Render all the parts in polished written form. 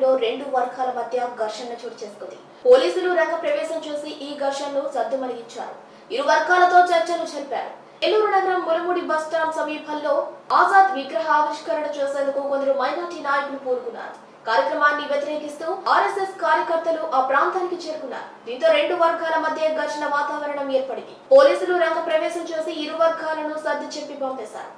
ఆధ్వర్యంలో రెండు వర్గాల మధ్య ఘర్షణ చోటు చేసుకుంది. పోలీసులు రంగ ప్రవేశం చేసి ఈ ఘర్షణను సద్దుమణిగించారు. ఇరు వర్గాలతో చర్చలు జరిపారు. ఏలూరు నగరం ములముడి బస్టాండ్ సమీపంలో ఆజాద్ విగ్రహ ఆవిష్కరణ చేసేందుకు కొందరు మైనార్టీ నాయకులు పూనుకున్నారు. కార్యక్రమాన్ని వ్యతిరేకిస్తూ ఆర్ఎస్ఎస్ కార్యకర్తలు ఆ ప్రాంతానికి చేరుకున్నారు. దీంతో రెండు వర్గాల మధ్య ఘర్షణ వాతావరణం ఏర్పడింది. పోలీసులు రంగ ప్రవేశం చేసి ఇరు వర్గాలను సర్ది చెప్పి పంపేశారు.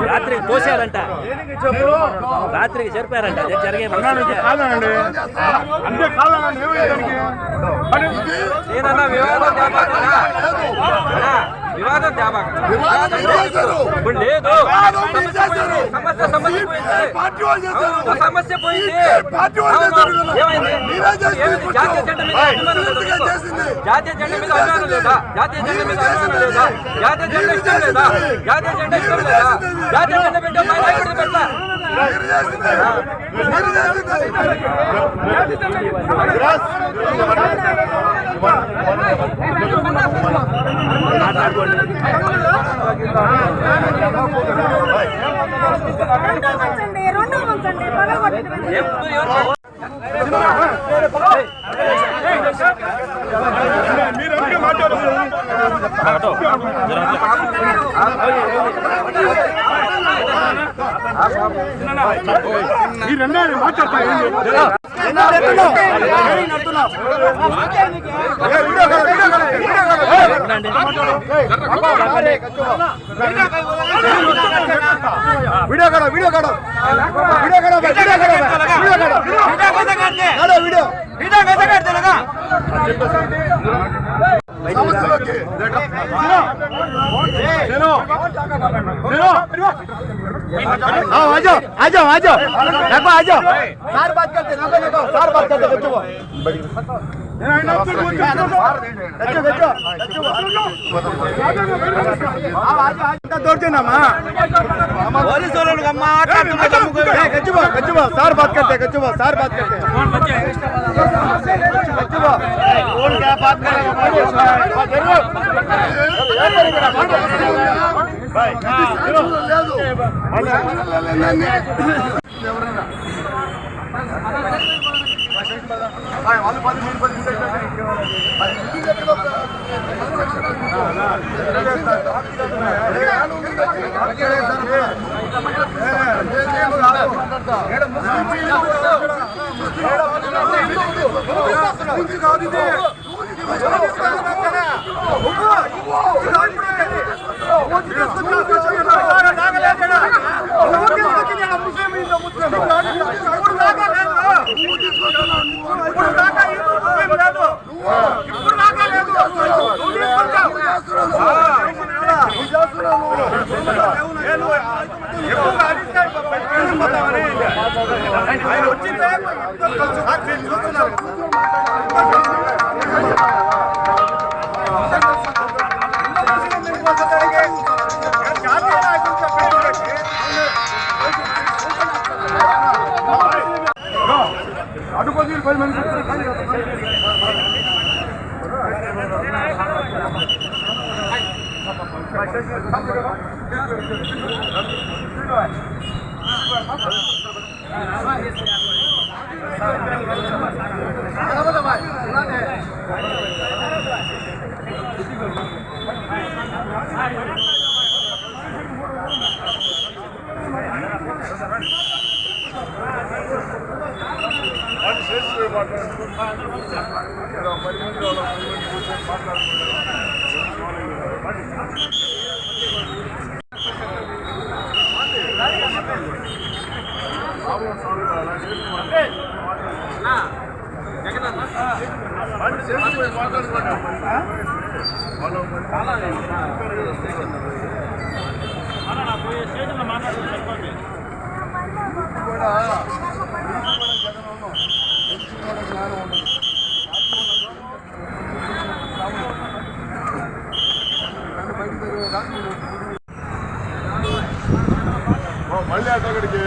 రాత్రికి తోసారంట, రాత్రికి జరిపారంట. అదే జరిగే వివాదం లేదు. సమస్య పోయింది. జాతీయ జెండా మీద అభిమానం లేదా? జాతీయ జెండా మీద అభిమానం లేదా? జాతీయ జెండా ఇష్టం లేదా? జాతీయ జెండా ఇష్టం లేదా? జాతీయ జెండా పెట్టా పెట్టా सार बात करते सार बात करते कौन क्या बात करेगा జగన్ మళ్ళీ అక్కడికి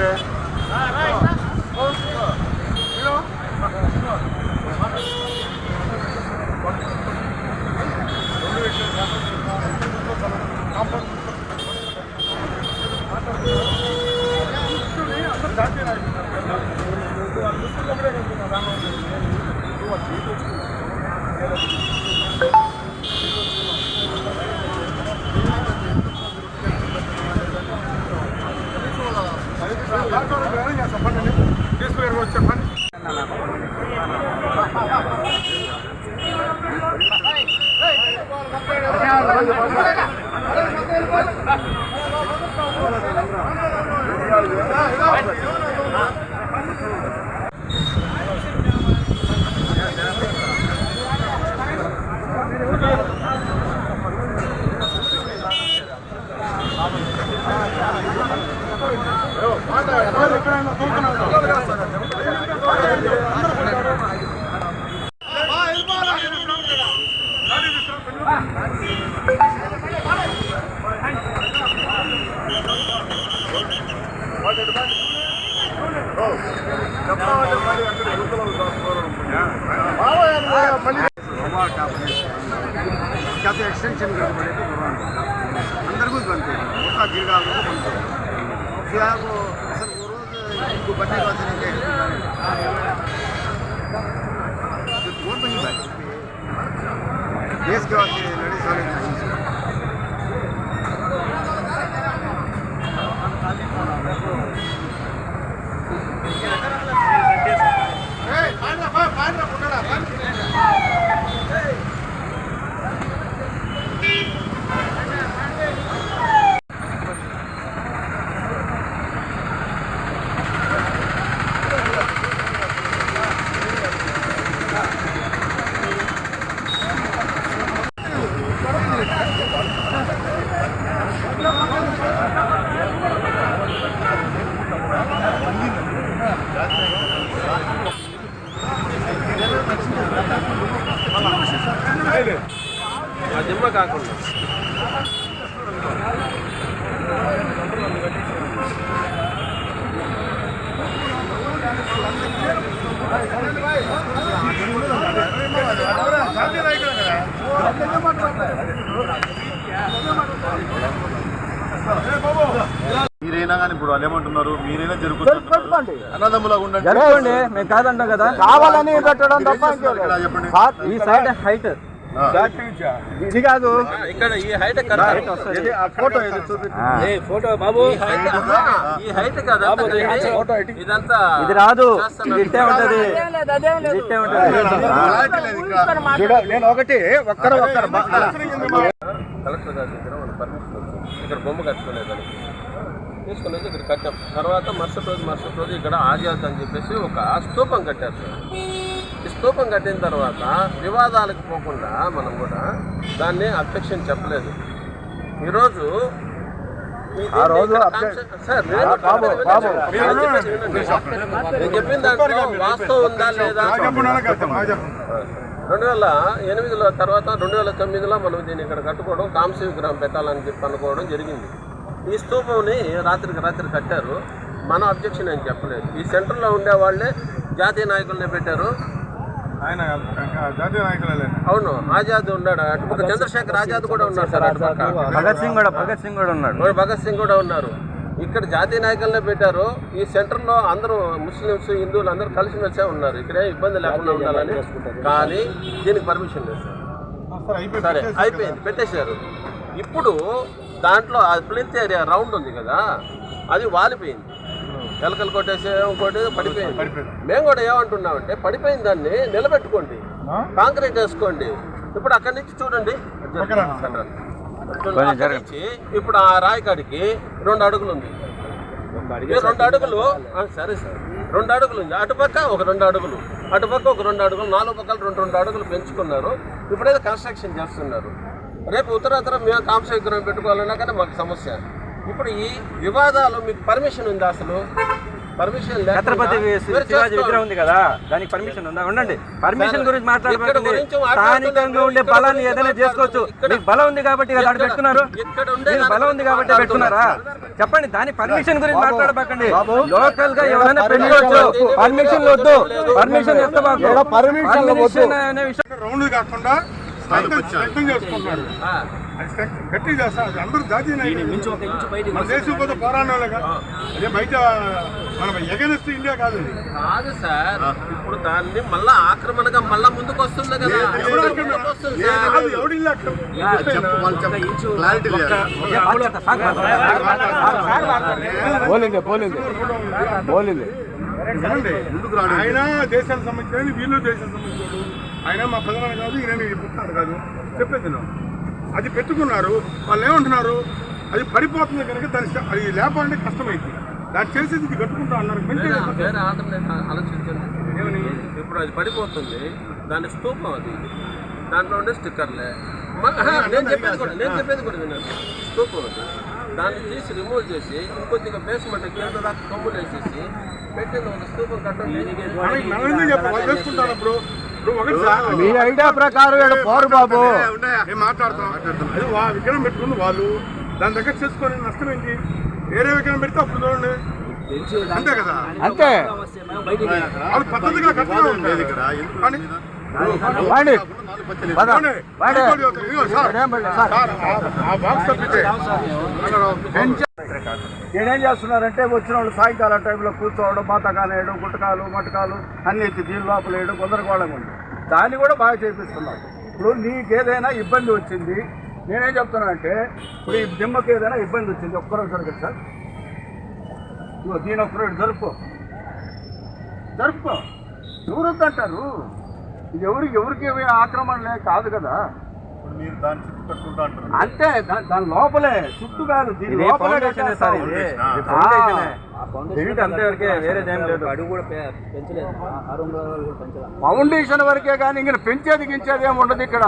एक्सटेंशन अंदर कुछ बनते हैं उसका गिरगांव को बनते हैं फिर आपको सर वो रोज इनको बनने का नहीं बहुत बड़ी बात देश के वास्ते लड़े सारे దిమ్మ కాకుండా మీరైనా కానీ ఇప్పుడు వాళ్ళు ఏమంటున్నారు మీరైనా జరుగుతుంది అన్నదమ్ములా ఉండండి మేము కాదంటాం కదా కావాలని పెట్టడం తప్ప చెప్పండి ఈ సైడ్ హైట్ ఇది కాదు ఇక్కడ ఈ హైట్ ఫోటో ఫోటో బాబు ఈ హైట్ కదా ఇదంతా ఇది రాదు ఇది ఇట్టే ఉంటది ఇట్టే ఉంటది నేను ఒకటి ఒక్కరు కలెక్టర్ గారి దగ్గర మన పర్మిషన్ వచ్చింది ఇక్కడ బొమ్మ కట్టుకోలేదు తీసుకుని వచ్చి ఇక్కడ కట్టాం తర్వాత మరుసటి రోజు ఇక్కడ ఆజాద్ అని చెప్పేసి ఒక స్తూపం కట్టారు సార్ ఈ స్తూపం కట్టిన తర్వాత వివాదాలకు పోకుండా మనం కూడా దాన్ని అబ్జెక్షన్ చెప్పలేదు ఈరోజు నేను చెప్పిన దాంట్లో వాస్తవం ఉందా లేదా 2008లో తర్వాత 2009లో మనం దీన్ని ఇక్కడ కట్టుకోవడం కాంస్య విగ్రహం పెట్టాలని చెప్పి అనుకోవడం జరిగింది ఈ స్తూపంని రాత్రికి రాత్రి కట్టారు మనం అబ్జెక్షన్ అని చెప్పలేదు ఈ సెంటర్లో ఉండే వాళ్ళే జాతీయ నాయకులనే పెట్టారు ఆయన జాతీయ నాయకులే అవును ఆజాద్ ఉన్నాడు అటుపక్క చంద్రశేఖర్ ఆజాద్ కూడా ఉన్నారు సార్ అటుపక్క భగత్ సింగ్ కూడా ఉన్నాడు భగత్ సింగ్ కూడా ఉన్నారు ఇక్కడ జాతీయ నాయకులనే పెట్టారు ఈ సెంటర్లో అందరూ ముస్లిమ్స్ హిందువులు అందరూ కలిసిమెలిసే ఉన్నారు ఇక్కడే ఇబ్బంది లేకుండా ఉండాలని కానీ దీనికి పర్మిషన్ లేదు సార్ సరే అయిపోయింది పెట్టేశారు ఇప్పుడు దాంట్లో ఆ ప్లింత్ ఏరియా రౌండ్ ఉంది కదా అది వాలిపోయింది ఎలకలు కొట్టేసి ఇంకోటి పడిపోయింది మేము కూడా ఏమంటున్నామంటే పడిపోయిన దాన్ని నిలబెట్టుకోండి కాంక్రీట్ వేసుకోండి ఇప్పుడు అక్కడి నుంచి చూడండి ఇప్పుడు ఆ రాయికాడికి 2 అడుగులు ఉంది 2 అడుగులు సరే సార్ 2 అడుగులు ఉంది అటుపక్క ఒక 2 అడుగులు అటుపక్క ఒక 2 అడుగులు, 4 పక్కలు 2 అడుగులు పెంచుకున్నారు. ఇప్పుడైతే కన్స్ట్రక్షన్ చేస్తున్నారు. రేపు ఉత్తరాతరం మేము కాంసవిగ్రహం పెట్టుకోవాలన్నా కానీ మాకు సమస్య. ఇప్పుడు ఈ వివాదాలు మీకు పర్మిషన్ ఉందా? అసలు పర్మిషన్ లేదు. ఛత్రపతి శివాజీ విగ్రహం ఉంది కదా, దానికి పర్మిషన్ ఉందా? ఉండండి, పర్మిషన్ గురించి మాట్లాడకండి. స్థానికంగా ఉండే బలాన్ని ఏదైనా చేసుకోవచ్చు. మీకు బలం ఉంది కాబట్టి కదా అక్కడ పెట్టుకున్నారు. మీకు బలం ఉంది కాబట్టి పెట్టుకున్నారా? చెప్పండి, దాని పర్మిషన్ గురించి మాట్లాడబాకండి. లోకల్ గా ఎవరైనా పెట్టుకోవచ్చు. పర్మిషన్ వద్దు, పర్మిషన్ ఎంత బాగు పర్మిషన్ అనే విషయం రౌండ్ కాకుండా వ్యక్తం చేసుకుంటున్నారు. అది గట్టి చేస్తారు. అది అందరూ జాతీయ మన దేశం పోతే పోరాడాలిగా. అదే బయట మన ఎగనెస్ట్ ఇండియా కాదు. కాదు సార్, ఇప్పుడు దాన్ని మళ్ళా ఆక్రమణగా మళ్ళా ముందుకు వస్తుంది కదా. ఆయన దేశానికి సంబంధించిన వీళ్ళు దేశానికి సంబంధించాడు. ఆయన మా ప్రధాన కాదు, ఈయన పుట్టినాడు కాదు. చెప్పేది అది పెట్టుకున్నారు. వాళ్ళు ఏమంటున్నారు, అది పడిపోతుంది కనుక దాని అది లేపాలంటే కష్టమైంది. దాన్ని చేసేది ఇది కట్టుకుంటా అన్నారు. వేరే ఆలోచించండి. ఇప్పుడు అది పడిపోతుంది, దాని స్తూపం అది, దాంట్లో ఉండే స్టిక్కర్లే. నేను చెప్పేది కూడా విన్నాను. స్తూపం అది, దాన్ని తీసి రిమూవ్ చేసి ఇంకొద్దిగా బేస్మెంట్ కింద దాకా కమ్ములు వేసేసి పెట్టింది ఒక స్తూపం కట్టండి. మీ ఐడియా ప్రకారం పోరు బాబు మాట్లాడతాం. అది విగ్రహం పెట్టుకుంది వాళ్ళు, దాని దగ్గర చేసుకొని నష్టం ఏంటి? వేరే విగ్రహం పెడితే అప్పుడు చూడండి, అంతే కదా. అంతే వాళ్ళు పద్ధతిగా కట్టడం ఉండేది ఇక్కడ. నేనేం చేస్తున్నారంటే వచ్చిన వాళ్ళు సాయంకాలం టైంలో కూర్చోవడం, మాతకానేయడం, గుట్టకాలు మటకాలు అన్ని ఎత్తి దీని లోపల వేయడం గొందరగోళంగా ఉంది. దాన్ని కూడా బాగా చేపిస్తున్నారు. ఇప్పుడు నీకేదైనా ఇబ్బంది వచ్చింది, నేనేం చెప్తున్నానంటే ఇప్పుడు ఈ దిమ్మకి ఏదైనా ఇబ్బంది వచ్చింది, ఒక్కరోజు జరగదు సార్. దీని ఒక్కరోజు జరుపుకో ఎవరు వద్దంటారు? ఇది ఎవరికి ఆక్రమణలే కాదు కదా. అంతే, దాని లోపలే, చుట్టూ కాదు, దీని లోపలే ఫౌండేషన్ వరకే కానీ ఇంకా పెంచేది గించేది ఏమి ఉండదు ఇక్కడ.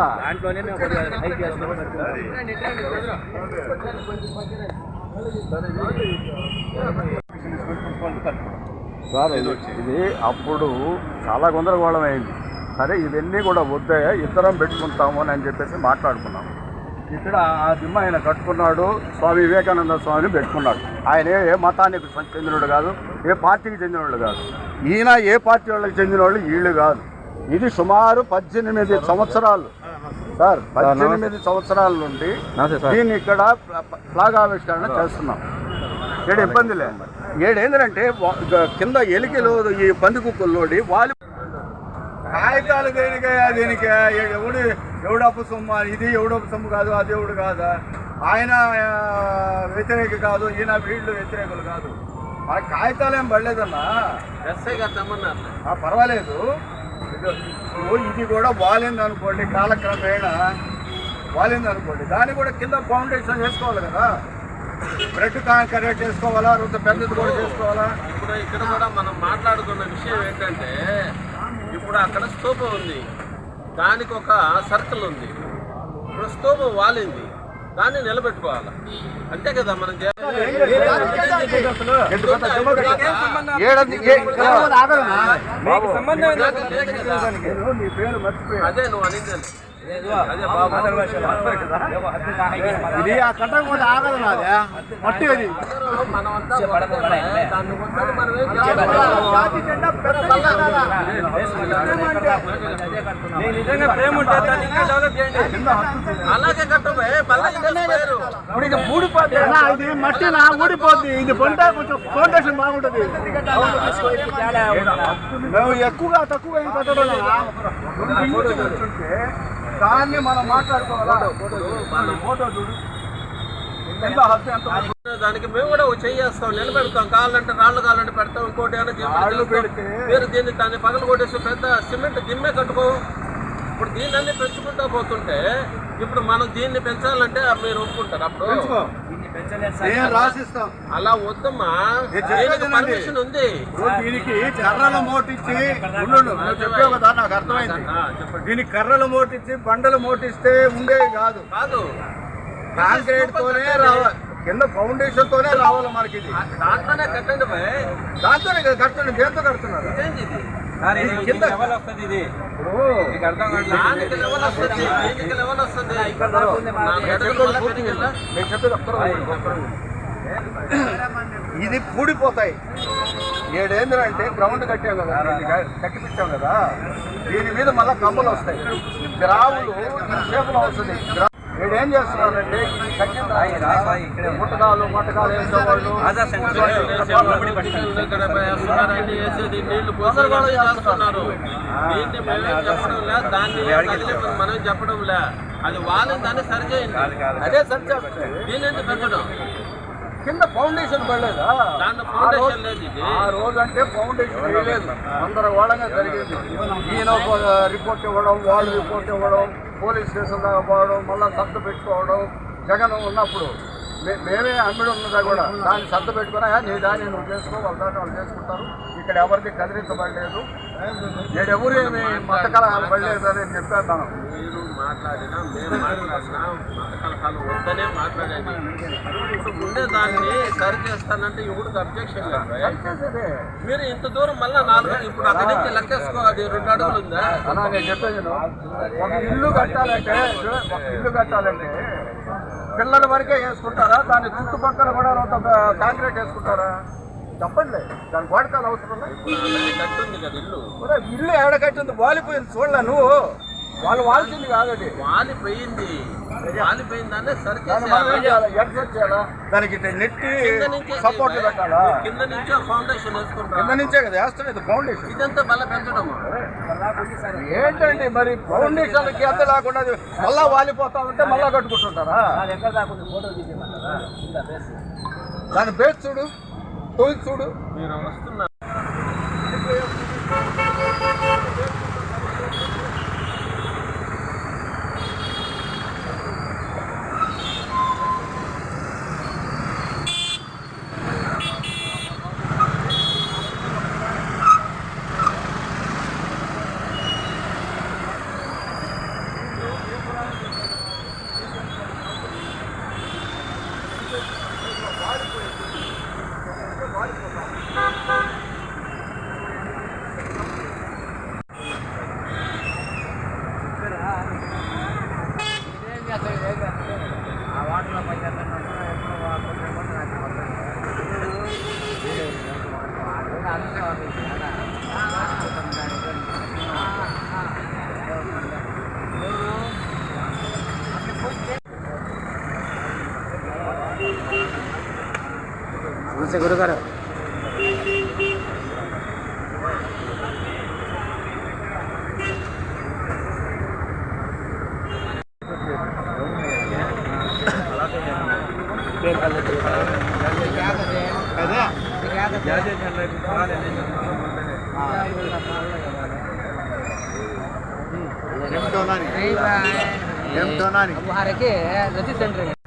సార్ ఇది అప్పుడు చాలా గందరగోళం అయింది. సరే ఇవన్నీ కూడా వద్దాయా, ఇద్దరం పెట్టుకుంటాము అని చెప్పేసి మాట్లాడుకున్నాం. ఇక్కడ ఆ దిమ్మ ఆయన కట్టుకున్నాడు, స్వామి వివేకానంద స్వామిని పెట్టుకున్నాడు. ఆయన ఏ మతానికి చెందినోడు కాదు, ఏ పార్టీకి చెందినోళ్ళు కాదు. ఈయన ఏ పార్టీ వాళ్ళకి చెందిన వాళ్ళు వీళ్ళు కాదు. ఇది సుమారు 18 సంవత్సరాలు సార్, 18 సంవత్సరాల నుండి దీన్ని ఇక్కడ ఫ్లాగ్ ఆవిష్కరణ చేస్తున్నాం. ఏడు ఇబ్బంది లేదు. ఏడేందంటే కింద ఎలికలు ఈ పంది కుక్కల్లోడి వాళ్ళు కాగితాలు దీనికి ఎవడప్పు సొమ్ము, ఇది ఎవడప్పు సొమ్ము కాదు, అది ఎవడు కాదా, ఆయన వ్యతిరేక కాదు, ఈయన వీళ్ళు వ్యతిరేకులు కాదు. మన కాగితాలు ఏం పడలేదన్నా, ఎస్ఐ గారు తెమ్మన్నారు. పర్వాలేదు. ఇది కూడా వాలింది అనుకోండి, కాలక్రమేణా వాలింది అనుకోండి, దాన్ని కూడా కింద ఫౌండేషన్ చేసుకోవాలి కదా. బ్రెడ్ కాంక్రీట్ చేసుకోవాలా, రెండు పెద్దది కూడా చేసుకోవాలా. ఇప్పుడు ఇక్కడ కూడా మనం మాట్లాడుకున్న విషయం ఏంటంటే, ఇప్పుడు అక్కడ స్తూపం ఉంది, దానికి ఒక సర్కిల్ ఉంది. ఇప్పుడు స్తూపం వాలింది, దాన్ని నిలబెట్టుకోవాలి, అంతే కదా మనం అదే నువ్వు అనేది. ఇది ఆ కట్టం కూడా ఆగదు నాదే మట్టి. అది అలాగే కట్టమే ఇది మట్టి నా ఊడిపోద్ది. ఇది పంట కొంచెం ఫౌండేషన్ బాగుంటుంది. మేము ఎక్కువగా తక్కువ కట్టడం దాన్ని మనం మాట్లాడుకోవాలా. ఫోటో చూడు, దానికి మేము కూడా చేస్తాం, నిలబెడతాం. కావాలంటే రాళ్ళు కావాలంటే పెడతాం, ఇంకోటి ఏమైనా పెడితే మీరు దాన్ని పగలు కొట్టేసి పెద్ద సిమెంట్ దిమ్మే కట్టుకో. ఇప్పుడు దీన్ని పెంచుకుంటా పోతుంటే ఇప్పుడు మనం దీన్ని పెంచాలంటే మీరు ఒప్పుకుంటారు. అప్పుడు నేను రాసిస్తాం. అలా వద్దమ్మా, నేను చెప్పేది వినండి. పర్మిషన్ ఉంది. ఇప్పుడు దీనికి కర్రల మోటిచ్చి నువ్వు చెప్పావు కదా, నాకు అర్థమైంది. దీనికి కర్రల మోటిచ్చి బండలు మోటిస్తే ఉండేవి కాదు. కాంక్రీట్ తోనే రావాలి, కింద ఫౌండేషన్ తోనే రావాలి మనకి. ఇది దాంట్లోనే కట్టండి భయ్. దాంతోనే కదా కట్టండి. దేంతో కడుతున్నారు? ఏంది ఇది? కింద లెవెల్ వస్తుంది ఇది. మీకు అర్థం దానికి లెవెల్ వస్తుంది, దీనికి లెవెల్ వస్తుంది. నేను చెప్పేది ఇది పూడిపోతాయి. 7 ఏళ్ళు అంటే గ్రౌండ్ కట్టాం కదా, కట్టిపించాం కదా, దీని మీద మళ్ళీ కమ్ములు వస్తాయి. గ్రావులు ఈ షేపులో వస్తుంది. ఏం చేస్తున్నారంటే ముట్టకాలు వేసేవాళ్ళు నీళ్లు పోసలు చేస్తున్నారు. దీన్ని మేమే చెప్పడం లే, దాన్ని మనం చెప్పడం లే. అది వాళ్ళని దాన్ని సరిచేయండి. అదే సరిచేస్తాయి. దీని ఎందుకు పెంచడం? కింద ఫౌండేషన్ పడలేదా? దాంట్లో ఫౌండేషన్ లేదు. ఇది ఆ రోజు అంటే ఫౌండేషన్ వేయలేదు, అందరగోళంగా జరిగింది. ఈయన రిపోర్ట్ ఇవ్వడం, వాళ్ళు రిపోర్ట్ ఇవ్వడం, పోలీస్ స్టేషన్ దాకా పోవడం, మళ్ళీ సర్దు పెట్టుకోవడం. జగన్ ఉన్నప్పుడు మేమే అమ్మిడి ఉన్నదా కూడా దాన్ని సర్దు పెట్టుకున్నా, నీ దాన్ని నువ్వు చేసుకో, వాళ్ళ దాన్ని వాళ్ళు చేసుకుంటారు, ఇక్కడ ఎవరిది కదిలించబడలేదు, నేను ఎవరు ఏమి మత కలహాలు పడలేదు అని చెప్పాను. మీరు మాట్లాడినా మేము మాట్లాడినా మత కలహాలు వద్దనే మాట్లాడండి. ఇప్పుడు ఉండే దాన్ని సరి చేస్తానంటే ఎవరికి అబ్జెక్షన్ లేదు. మీరు ఇంత దూరం మళ్ళీ 4 ఇప్పుడు అక్కడి నుంచి లెక్కేసుకో, అది 2 అడుగులు ఉందా? నేను చెప్పేది, ఒక ఇల్లు కట్టాలంటే పిల్లల వరకే వేసుకుంటారా? దాని చుట్టుపక్కల కూడా కాంక్రీట్ వేసుకుంటారా? చెప్పండి. దాని వాడకాలు అవసరం కట్టుంది కదా ఇల్లు. ఇల్లు ఏడ కట్టింది? వాలిపోయింది చూడలే నువ్వు. వాళ్ళు వాల్సింది కాదండి, వాలిపోయింది. వాలిపోయిందాన్ని సరి చేయాలా? దానికి నెట్టి సపోర్ట్ పెట్టాలా? కింద నుంచే ఫౌండేషన్ వేసుకుంటారు. కింద నుంచే కదా వేస్తున్నది ఫౌండేషన్. ఇదంతా మళ్ళీ పెంచడం ఏంటండి మరి? ఫౌండేషన్కి ఎంత లేకుండా మళ్ళా వాలిపోతా ఉంటే మళ్ళా కట్టుకుంటుంటారా? దాని బేస్ చూడు, తోలు చూడు. మీరు వస్తున్నారు. నమస్తే గురుగారు. ఏం టోనాని रजी सेंटर